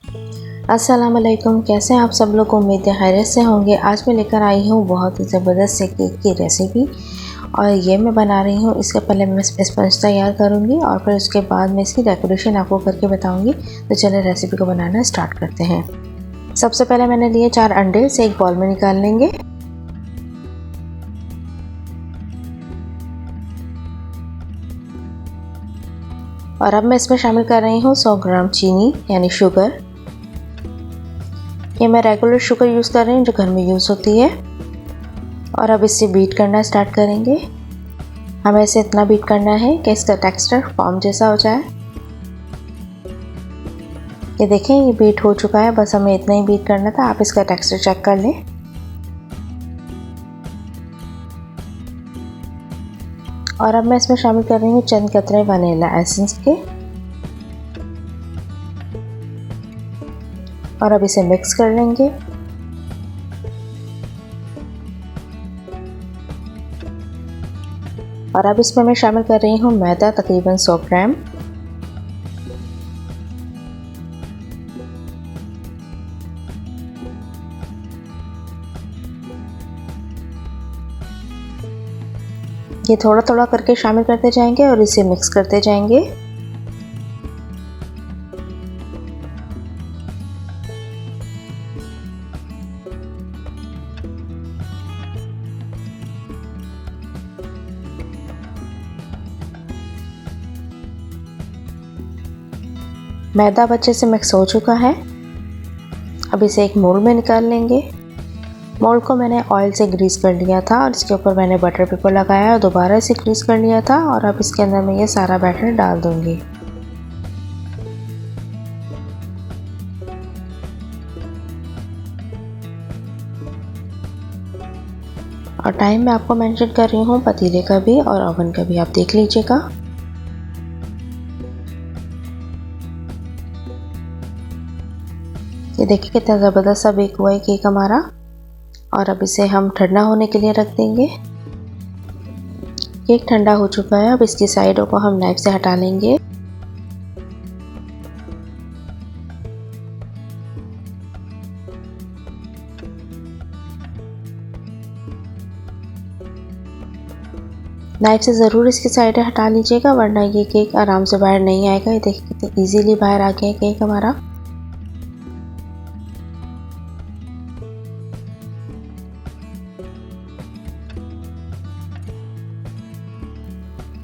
अस्सलाम वालेकुम, कैसे हैं आप सब लोग। उम्मीद है खैरियत से होंगे। आज मैं लेकर आई हूँ बहुत ही ज़बरदस्त से केक की रेसिपी और ये मैं बना रही हूँ। इसके पहले मैं स्पंज तैयार करूँगी और फिर उसके बाद मैं इसकी डेकोरेशन आपको करके बताऊँगी। तो चलिए रेसिपी को बनाना स्टार्ट करते हैं। सबसे पहले मैंने लिए 4 अंडे, इसे एक बॉल में निकाल लेंगे। और अब मैं इसमें शामिल कर रही हूँ 100 ग्राम चीनी यानी शुगर। ये मैं रेगुलर शुगर यूज़ कर रही हूँ जो घर में यूज़ होती है। और अब इसे बीट करना स्टार्ट करेंगे। हमें इसे इतना बीट करना है कि इसका टेक्सचर फॉर्म जैसा हो जाए। ये देखें, ये बीट हो चुका है, बस हमें इतना ही बीट करना था। आप इसका टेक्सचर चेक कर लें। और अब मैं इसमें शामिल कर रही हूँ चंद कतरे वनीला एसेंस के। और अब इसे मिक्स कर लेंगे। और अब इसमें मैं शामिल कर रही हूँ मैदा, तकरीबन 100 ग्राम। ये थोड़ा थोड़ा करके शामिल करते जाएंगे और इसे मिक्स करते जाएंगे। मैदा अब अच्छे से मिक्स हो चुका है। अब इसे एक मोल्ड में निकाल लेंगे। मोल्ड को मैंने ऑयल से ग्रीस कर लिया था और इसके ऊपर मैंने बटर पेपर लगाया और दोबारा इसे ग्रीस कर लिया था। और अब इसके अंदर मैं ये सारा बैटर डाल दूंगी। और टाइम मैं आपको मेंशन कर रही हूँ पतीले का भी और ओवन का भी, आप देख लीजिएगा। ये देखिए कितना ज़बरदस्त सा बेक हुआ है केक हमारा। और अब इसे हम ठंडा होने के लिए रख देंगे। केक ठंडा हो चुका है। अब इसकी साइडों को हम नाइफ से हटा लेंगे। नाइफ से ज़रूर इसकी साइडें हटा लीजिएगा, वरना ये केक आराम से बाहर नहीं आएगा। ये देखिए कितनी इजीली बाहर आ गया है केक हमारा।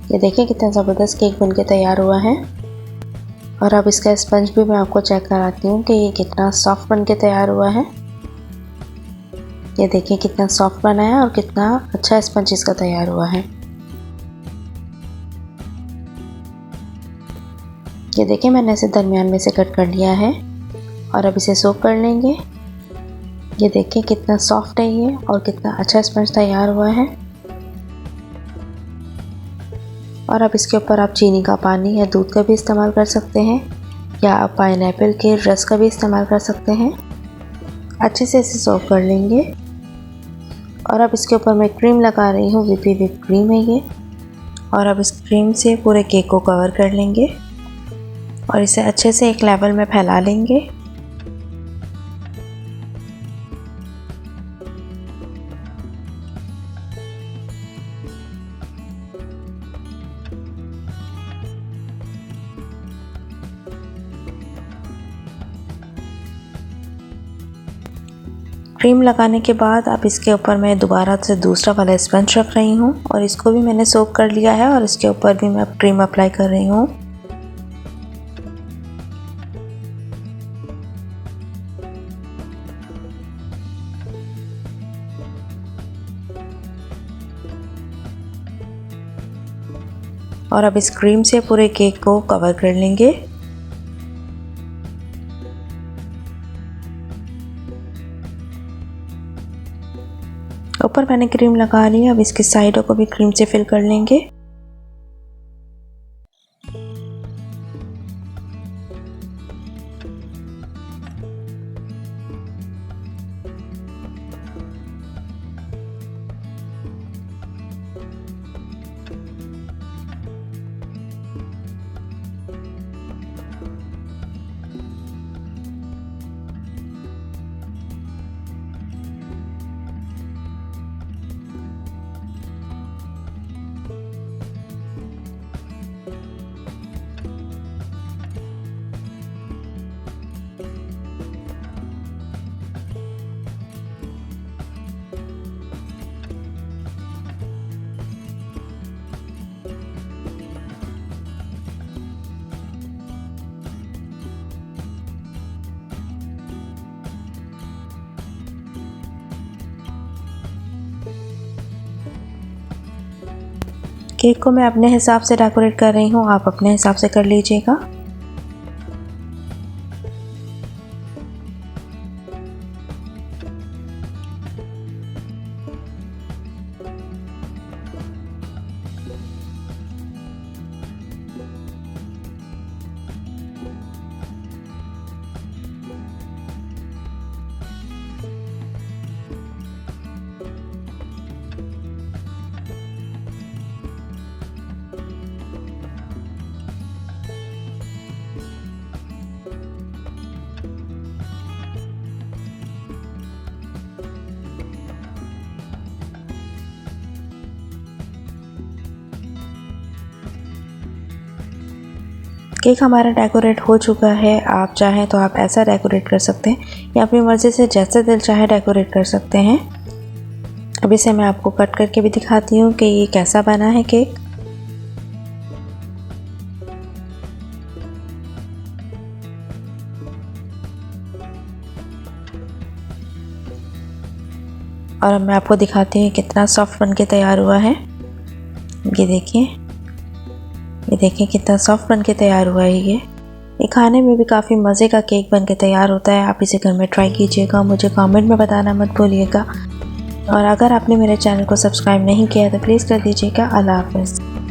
ये देखिए कितना ज़बरदस्त केक बनके तैयार हुआ है। और अब इसका स्पंज भी मैं आपको चेक कराती हूँ कि ये कितना सॉफ्ट बनके तैयार हुआ है। ये देखिए कितना सॉफ्ट बना है और कितना अच्छा स्पंज इसका तैयार हुआ है। ये देखिए मैंने इसे दरमियान में से कट कर लिया है और अब इसे सोक कर लेंगे। ये देखिए कितना सॉफ्ट है ये और कितना अच्छा स्पंज तैयार हुआ है। और अब इसके ऊपर आप चीनी का पानी या दूध का भी इस्तेमाल कर सकते हैं, या आप पाइनएप्पल के रस का भी इस्तेमाल कर सकते हैं। अच्छे से इसे सर्व कर लेंगे। और अब इसके ऊपर मैं क्रीम लगा रही हूँ, व्हिपी व्हिप क्रीम है ये। और अब इस क्रीम से पूरे केक को कवर कर लेंगे और इसे अच्छे से एक लेवल में फैला लेंगे। क्रीम लगाने के बाद अब इसके ऊपर मैं दोबारा से दूसरा वाला स्पंज रख रही हूँ और इसको भी मैंने सोक कर लिया है और इसके ऊपर भी मैं क्रीम अप्लाई कर रही हूँ। और अब इस क्रीम से पूरे केक को कवर कर लेंगे। ऊपर मैंने क्रीम लगा ली, अब इसकी साइडों को भी क्रीम से फिल कर लेंगे। केक को मैं अपने हिसाब से डेकोरेट कर रही हूँ, आप अपने हिसाब से कर लीजिएगा। केक हमारा डेकोरेट हो चुका है। आप चाहें तो आप ऐसा डेकोरेट कर सकते हैं या अपनी मर्ज़ी से जैसे दिल चाहे डेकोरेट कर सकते हैं। अब इसे मैं आपको कट करके भी दिखाती हूँ कि ये कैसा बना है केक। और अब मैं आपको दिखाती हूँ कितना सॉफ्ट बन के तैयार हुआ है। ये देखिए कितना सॉफ्ट बन के तैयार हुआ है। ये खाने में भी काफ़ी मज़े का केक बन के तैयार होता है। आप इसे घर में ट्राई कीजिएगा, मुझे कमेंट में बताना मत भूलिएगा। और अगर आपने मेरे चैनल को सब्सक्राइब नहीं किया तो प्लीज़ कर दीजिएगा। अल्लाह हाफ़िज़।